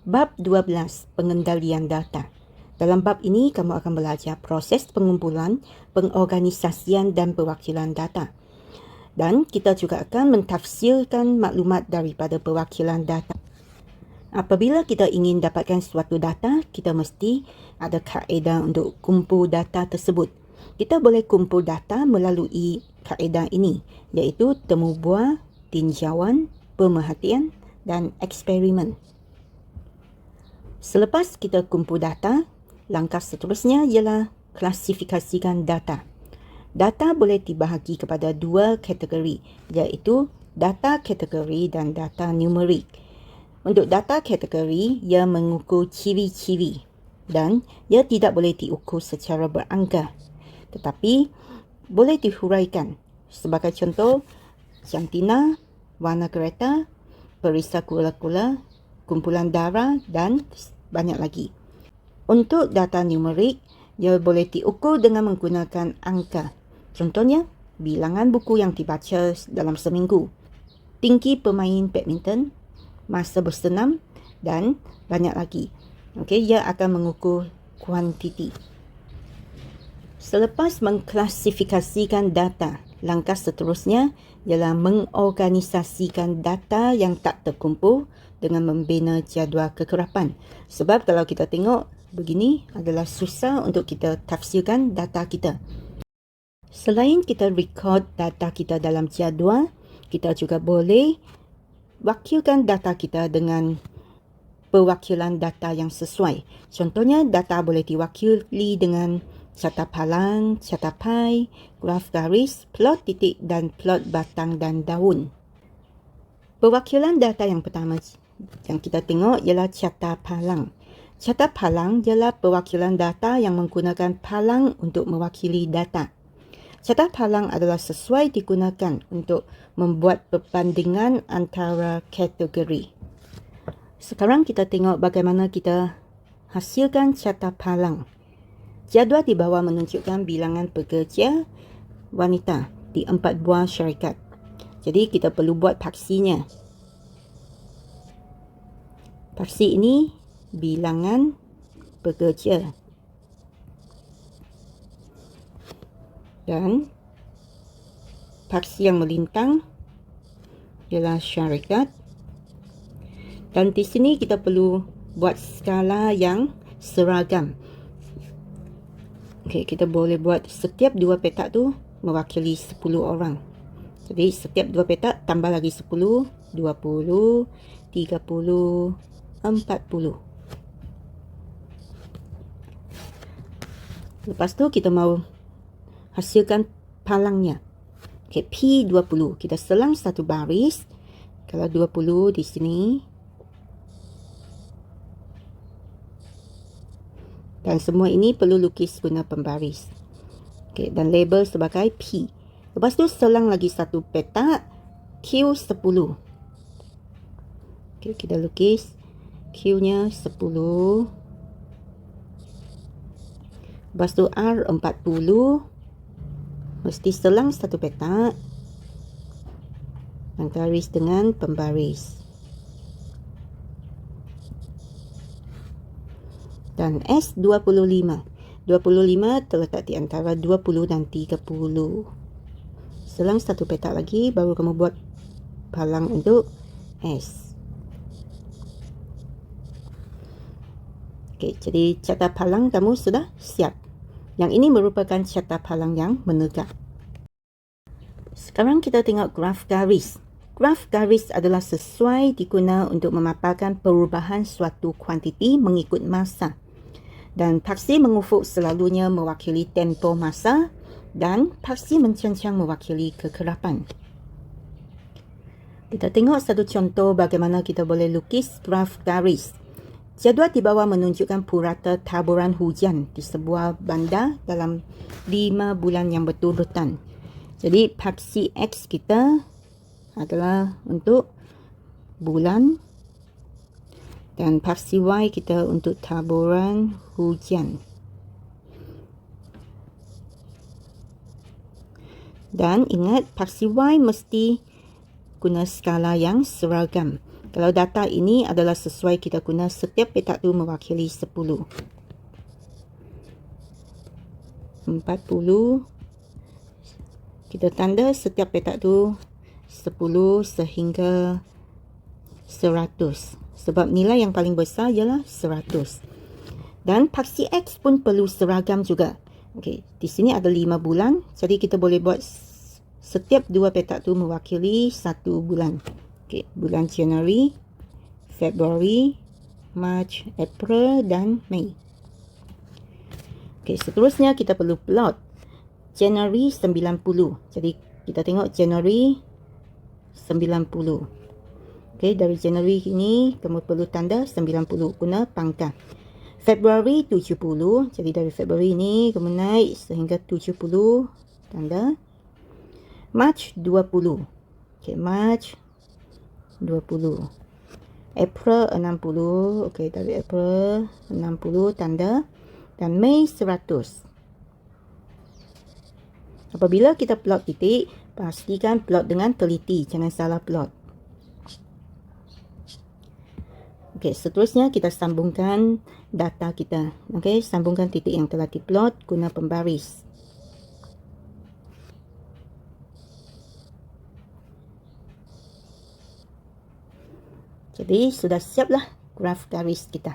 Bab 12, pengendalian data. Dalam bab ini, kamu akan belajar proses pengumpulan, pengorganisasian dan perwakilan data. Dan kita juga akan mentafsirkan maklumat daripada perwakilan data. Apabila kita ingin dapatkan suatu data, kita mesti ada kaedah untuk kumpul data tersebut. Kita boleh kumpul data melalui kaedah ini, iaitu temu bual, tinjauan, pemerhatian dan eksperimen. Selepas kita kumpul data, langkah seterusnya ialah klasifikasikan data. Data boleh dibahagi kepada dua kategori, iaitu data kategori dan data numerik. Untuk data kategori, ia mengukur ciri-ciri dan ia tidak boleh diukur secara berangka, tetapi boleh dihuraikan. Sebagai contoh, jantina, warna kereta, perisa kula-kula, kumpulan darah dan banyak lagi. Untuk data numerik, ia boleh diukur dengan menggunakan angka. Contohnya, bilangan buku yang dibaca dalam seminggu, tinggi pemain badminton, masa bersenam dan banyak lagi. Okey, ia akan mengukur kuantiti. Selepas mengklasifikasikan data, langkah seterusnya ialah mengorganisasikan data yang tak terkumpul dengan membina jadual kekerapan. Sebab kalau kita tengok begini adalah susah untuk kita tafsirkan data kita. Selain kita record data kita dalam jadual, kita juga boleh wakilkan data kita dengan perwakilan data yang sesuai. Contohnya, data boleh diwakili dengan catat palang, catat pai, graf garis, plot titik dan plot batang dan daun. Perwakilan data yang pertama yang kita tengok ialah catat palang. Catat palang ialah perwakilan data yang menggunakan palang untuk mewakili data. Catat palang adalah sesuai digunakan untuk membuat perbandingan antara kategori. Sekarang kita tengok bagaimana kita hasilkan catat palang. Jadual di bawah menunjukkan bilangan pekerja wanita di 4 buah syarikat. Jadi kita perlu buat paksinya. Paksi ini bilangan pekerja. Dan paksi yang melintang ialah syarikat. Dan di sini kita perlu buat skala yang seragam. Okey, kita boleh buat setiap dua petak tu mewakili 10 orang. Jadi setiap dua petak tambah lagi 10, 20, 30, 40. Lepas tu kita mau hasilkan palangnya. Okey, P20. Kita selang satu baris. Kalau 20 di sini. Dan semua ini perlu lukis guna pembaris. Okey, dan label sebagai P. Lepas tu selang lagi satu petak Q10. Okey, kita lukis Q-nya 10. Lepas tu R40. Mesti selang satu petak. Dan garis dengan pembaris. Dan S25. 25 terletak di antara 20 dan 30. Selang satu petak lagi, baru kamu buat palang untuk S. Okey, jadi catat palang kamu sudah siap. Yang ini merupakan catat palang yang menegak. Sekarang kita tengok graf garis. Graf garis adalah sesuai diguna untuk memaparkan perubahan suatu kuantiti mengikut masa. Dan paksi mengufuk selalunya mewakili tempoh masa dan paksi mencancang mewakili kekerapan. Kita tengok satu contoh bagaimana kita boleh lukis graf garis. Jadual di bawah menunjukkan purata taburan hujan di sebuah bandar dalam 5 bulan yang berturut-turutan. Jadi paksi X kita adalah untuk bulan. Dan paksi Y kita untuk taburan hujan. Dan ingat, paksi Y mesti guna skala yang seragam. Kalau data ini adalah sesuai, kita guna setiap petak tu mewakili 10. 40. Kita tanda setiap petak tu 10 sehingga 100. Sebab nilai yang paling besar ialah 100. Dan paksi X pun perlu seragam juga. Okey, di sini ada 5 bulan. Jadi kita boleh buat setiap 2 petak tu mewakili 1 bulan. Okey, bulan Januari, Februari, Mac, April dan Mei. Okey, seterusnya kita perlu plot Januari 90. Jadi kita tengok Januari 90. Okey, dari Januari ini kamu perlu tanda 90 guna pangkat. Februari 70. Jadi dari Februari ini kamu naik sehingga 70, tanda. Mac 20. Okey, Mac 20. April 60. Okey, dari April 60, tanda. Dan Mei 100. Apabila kita plot titik, pastikan plot dengan teliti, jangan salah plot. Okey, seterusnya kita sambungkan data kita. Okey, sambungkan titik yang telah diplot guna pembaris. Jadi sudah siaplah graf garis kita.